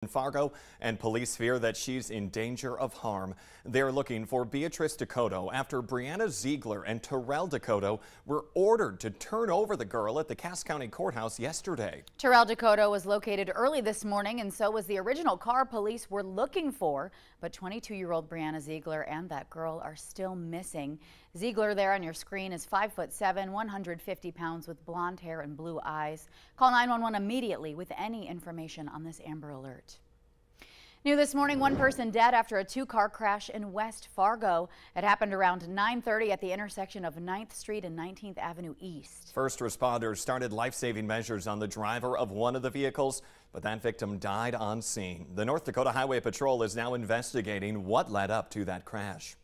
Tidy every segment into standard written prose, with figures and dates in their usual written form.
in Fargo, and police fear that she's in danger of harm. They're looking for Beatrice Dakota after Brianna Ziegler and Terrell Dakota were ordered to turn over the girl at the Cass County Courthouse yesterday. Terrell Dakota was located early this morning, and so was the original car police were looking for. But 22-year-old Brianna Ziegler and that girl are still missing. Ziegler there on your screen is 5'7", 150 pounds with blonde hair and blue eyes. Call 911 immediately with any information on this Amber Alert. New this morning, one person dead after a two-car crash in West Fargo. It happened around 9:30 at the intersection of 9th Street and 19th Avenue East. First responders started life-saving measures on the driver of one of the vehicles, but that victim died on scene. The North Dakota Highway Patrol is now investigating what led up to that crash.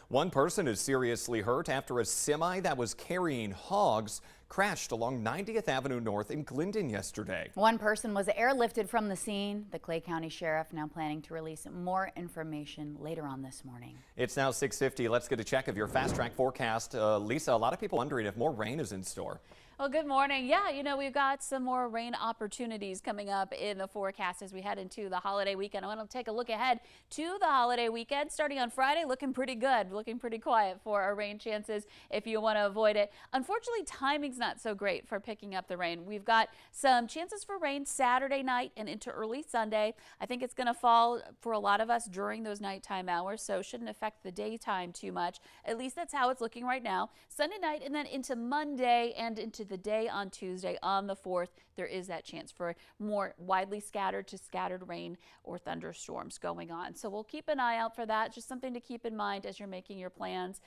One person is seriously hurt after a semi that was carrying hogs crashed along 90th Avenue North in Glendon yesterday. One person was airlifted from the scene. The Clay County Sheriff now planning to release more information later on this morning. It's now 6:50. Let's get a check of your fast track forecast. Lisa, a lot of people wondering if more rain is in store. Well, good morning. Yeah, we've got some more rain opportunities coming up in the forecast as we head into the holiday weekend. I want to take a look ahead to the holiday weekend. Starting on Friday, looking pretty good, looking pretty quiet for our rain chances if you want to avoid it. Unfortunately, timing's not so great for picking up the rain. We've got some chances for rain Saturday night and into early Sunday. I think it's going to fall for a lot of us during those nighttime hours, so shouldn't affect the daytime too much. At least that's how it's looking right now. Sunday night and then into Monday and into the day on Tuesday on the 4th, there is that chance for more widely scattered to scattered rain or thunderstorms going on. So we'll keep an eye out for that. Just something to keep in mind as you're making your plans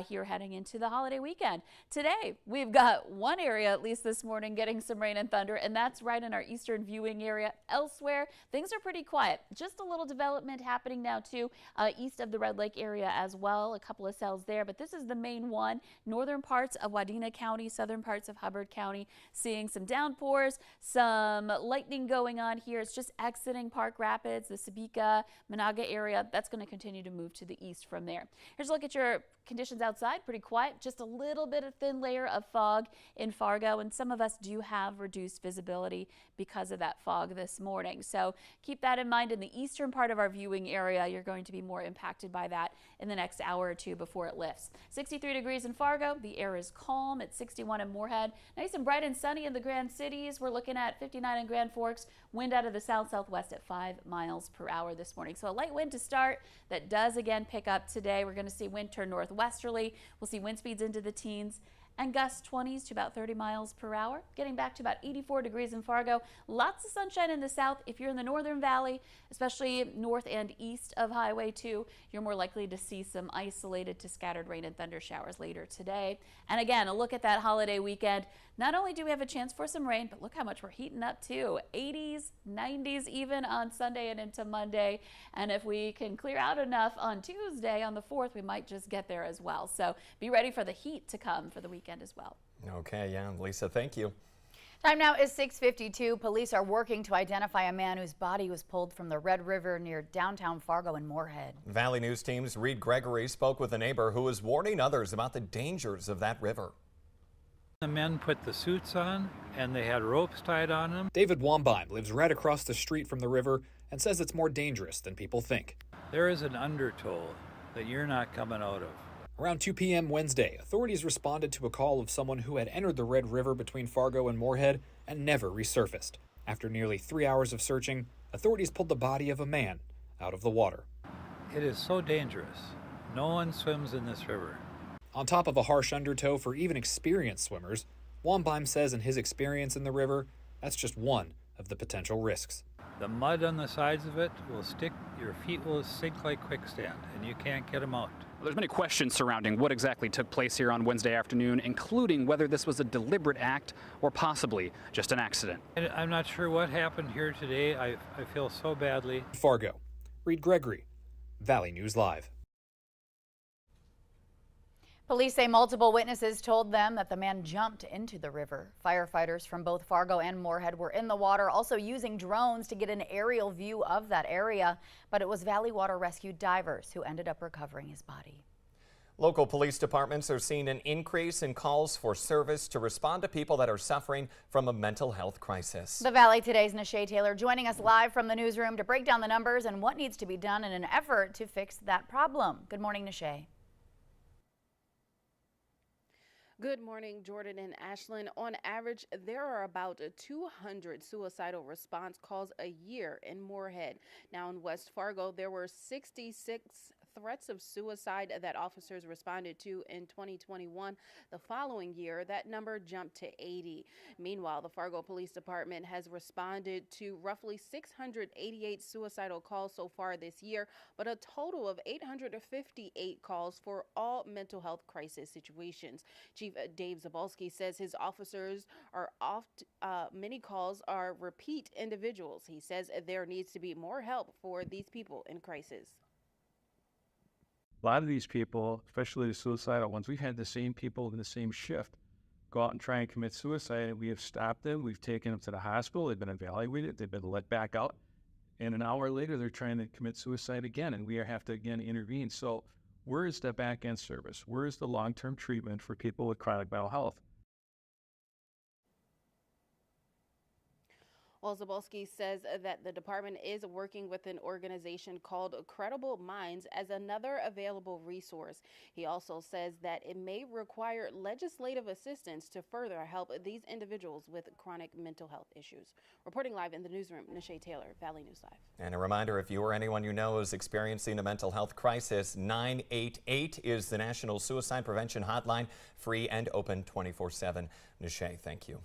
here heading into the holiday weekend. Today, we've got one area, at least this morning, getting some rain and thunder, and that's right in our eastern viewing area. Elsewhere, things are pretty quiet. Just a little development happening now, too, east of the Red Lake area as well. A couple of cells there, but this is the main one. Northern parts of Wadena County, southern parts of Hubbard County, seeing some downpours, some lightning going on here. It's just exiting Park Rapids, the Sabika, Monaga area. That's going to continue to move to the east from there. Here's a look at your conditions outside. Pretty quiet, just a little bit of thin layer of fog in Fargo, and some of us do have reduced visibility because of that fog this morning. So keep that in mind. In the eastern part of our viewing area, you're going to be more impacted by that in the next hour or two before it lifts. 63 degrees in Fargo. The air is calm at 61 in Moorhead. Nice and bright and sunny in the Grand Cities. We're looking at 59 in Grand Forks. Wind out of the south-southwest at 5 miles per hour this morning. So a light wind to start that does again pick up today. We're going to see wind turn northwesterly. We'll see wind speeds into the teens and gusts 20s to about 30 miles per hour. Getting back to about 84 degrees in Fargo. Lots of sunshine in the south. If you're in the Northern Valley, especially north and east of Highway 2, you're more likely to see some isolated to scattered rain and thunder showers later today. And again, a look at that holiday weekend. Not only do we have a chance for some rain, but look how much we're heating up too. 80s, 90s even on Sunday and into Monday. And if we can clear out enough on Tuesday on the 4th, we might just get there as well. So be ready for the heat to come for the weekend as well. Okay, yeah, Lisa, thank you. Time now is 6:52. Police are working to identify a man whose body was pulled from the Red River near downtown Fargo and Moorhead. Valley News Team's Reed Gregory spoke with a neighbor who is warning others about the dangers of that river. The men put the suits on and they had ropes tied on them. David Wambheim lives right across the street from the river and says it's more dangerous than people think. There is an undertow that you're not coming out of. Around 2 p.m. Wednesday, authorities responded to a call of someone who had entered the Red River between Fargo and Moorhead and never resurfaced. After nearly 3 hours of searching, authorities pulled the body of a man out of the water. It is so dangerous. No one swims in this river. On top of a harsh undertow for even experienced swimmers, Wambheim says in his experience in the river, that's just one of the potential risks. The mud on the sides of it will stick, your feet will sink like quicksand, and you can't get them out. Well, there's many questions surrounding what exactly took place here on Wednesday afternoon, including whether this was a deliberate act or possibly just an accident. And I'm not sure what happened here today. I feel so badly. Fargo, Reed Gregory, Valley News Live. Police say multiple witnesses told them that the man jumped into the river. Firefighters from both Fargo and Moorhead were in the water, also using drones to get an aerial view of that area. But it was Valley Water Rescue divers who ended up recovering his body. Local police departments are seeing an increase in calls for service to respond to people that are suffering from a mental health crisis. The Valley Today's Nishay Taylor joining us live from the newsroom to break down the numbers and what needs to be done in an effort to fix that problem. Good morning, Nishay. Good morning, Jordan and Ashlyn. On average, there are about 200 suicidal response calls a year in Moorhead. Now in West Fargo, there were 66 threats of suicide that officers responded to in 2021. The following year, that number jumped to 80. Meanwhile, the Fargo Police Department has responded to roughly 688 suicidal calls so far this year, but a total of 858 calls for all mental health crisis situations. Chief Dave Zabalski says his officers are many calls are repeat individuals. He says there needs to be more help for these people in crisis. A lot of these people, especially the suicidal ones, we've had the same people in the same shift go out and try and commit suicide, and we have stopped them. We've taken them to the hospital. They've been evaluated. They've been let back out. And an hour later, they're trying to commit suicide again, and we have to again intervene. So where is the back-end service? Where is the long-term treatment for people with chronic mental health? Well, Zabalski says that the department is working with an organization called Credible Minds as another available resource. He also says that it may require legislative assistance to further help these individuals with chronic mental health issues. Reporting live in the newsroom, Nishay Taylor, Valley News Live. And a reminder, if you or anyone you know is experiencing a mental health crisis, 988 is the National Suicide Prevention Hotline, free and open 24/7. Nishay, thank you.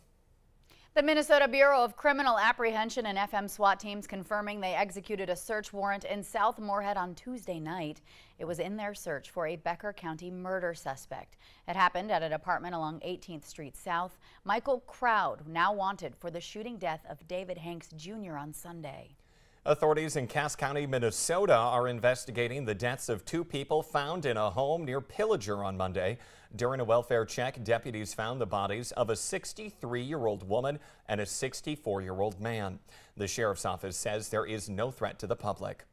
The Minnesota Bureau of Criminal Apprehension and FM SWAT teams confirming they executed a search warrant in South Moorhead on Tuesday night. It was in their search for a Becker County murder suspect. It happened at an apartment along 18th Street South. Michael Crowd, now wanted for the shooting death of David Hanks Jr. on Sunday. Authorities in Cass County, Minnesota are investigating the deaths of two people found in a home near Pillager on Monday. During a welfare check, deputies found the bodies of a 63-year-old woman and a 64-year-old man. The sheriff's office says there is no threat to the public.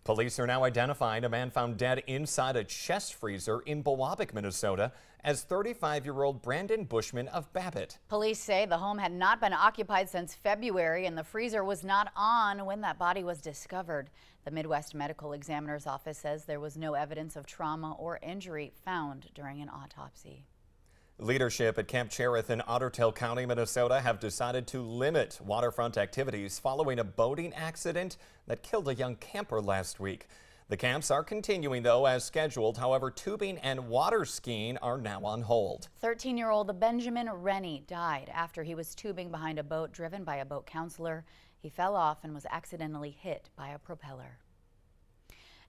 Police are now identifying a man found dead inside a chest freezer in Bowabic, Minnesota, as 35-year-old Brandon Bushman of Babbitt. Police say the home had not been occupied since February and the freezer was not on when that body was discovered. The Midwest Medical Examiner's Office says there was no evidence of trauma or injury found during an autopsy. Leadership at Camp Cherith in Ottertail County, Minnesota have decided to limit waterfront activities following a boating accident that killed a young camper last week. The camps are continuing, though, as scheduled. However, tubing and water skiing are now on hold. 13-year-old Benjamin Rennie died after he was tubing behind a boat driven by a boat counselor. He fell off and was accidentally hit by a propeller.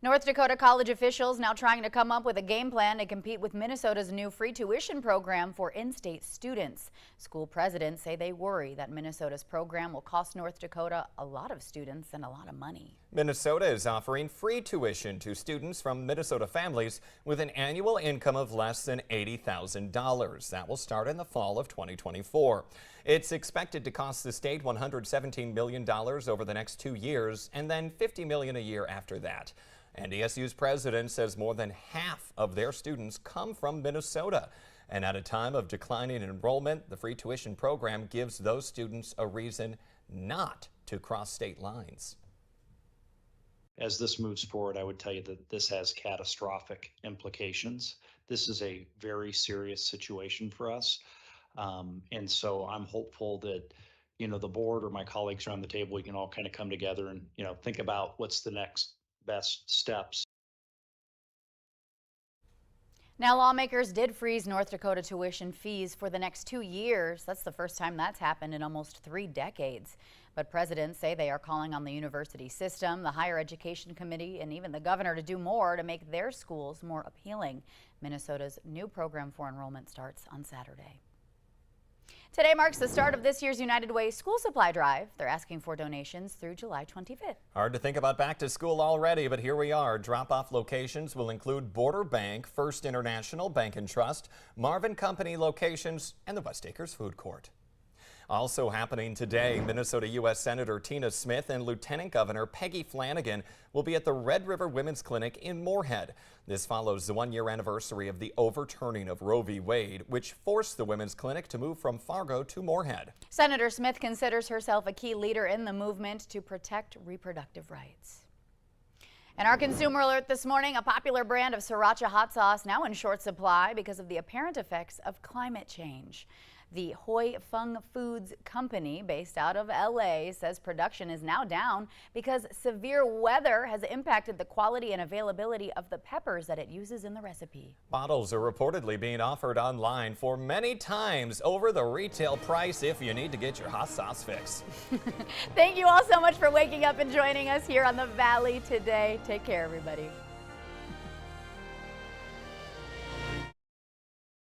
North Dakota college officials now trying to come up with a game plan to compete with Minnesota's new free tuition program for in-state students. School presidents say they worry that Minnesota's program will cost North Dakota a lot of students and a lot of money. Minnesota is offering free tuition to students from Minnesota families with an annual income of less than $80,000. That will start in the fall of 2024. It's expected to cost the state $117 million over the next 2 years and then $50 million a year after that. NDSU's president says more than half of their students come from Minnesota. And at a time of declining enrollment, the free tuition program gives those students a reason not to cross state lines. As this moves forward, I would tell you that this has catastrophic implications. This is a very serious situation for us. And so I'm hopeful that, the board or my colleagues around the table, we can all kind of come together and, think about what's the next best steps. Now, lawmakers did freeze North Dakota tuition fees for the next 2 years. That's the first time that's happened in almost 3 decades. But presidents say they are calling on the university system, the Higher Education Committee, and even the governor to do more to make their schools more appealing. Minnesota's new program for enrollment starts on Saturday. Today marks the start of this year's United Way school supply drive. They're asking for donations through July 25th. Hard to think about back to school already, but here we are. Drop-off locations will include Border Bank, First International Bank and Trust, Marvin Company locations, and the West Acres Food Court. Also happening today, Minnesota U.S. Senator Tina Smith and Lieutenant Governor Peggy Flanagan will be at the Red River Women's Clinic in Moorhead. This follows the one-year anniversary of the overturning of Roe v. Wade, which forced the Women's Clinic to move from Fargo to Moorhead. Senator Smith considers herself a key leader in the movement to protect reproductive rights. And our consumer alert this morning, a popular brand of sriracha hot sauce now in short supply because of the apparent effects of climate change. The Hoi Fung Foods company, based out of LA, says production is now down because severe weather has impacted the quality and availability of the peppers that it uses in the recipe. Bottles are reportedly being offered online for many times over the retail price if you need to get your hot sauce fix. Thank you all so much for waking up and joining us here on the Valley today. Take care, everybody.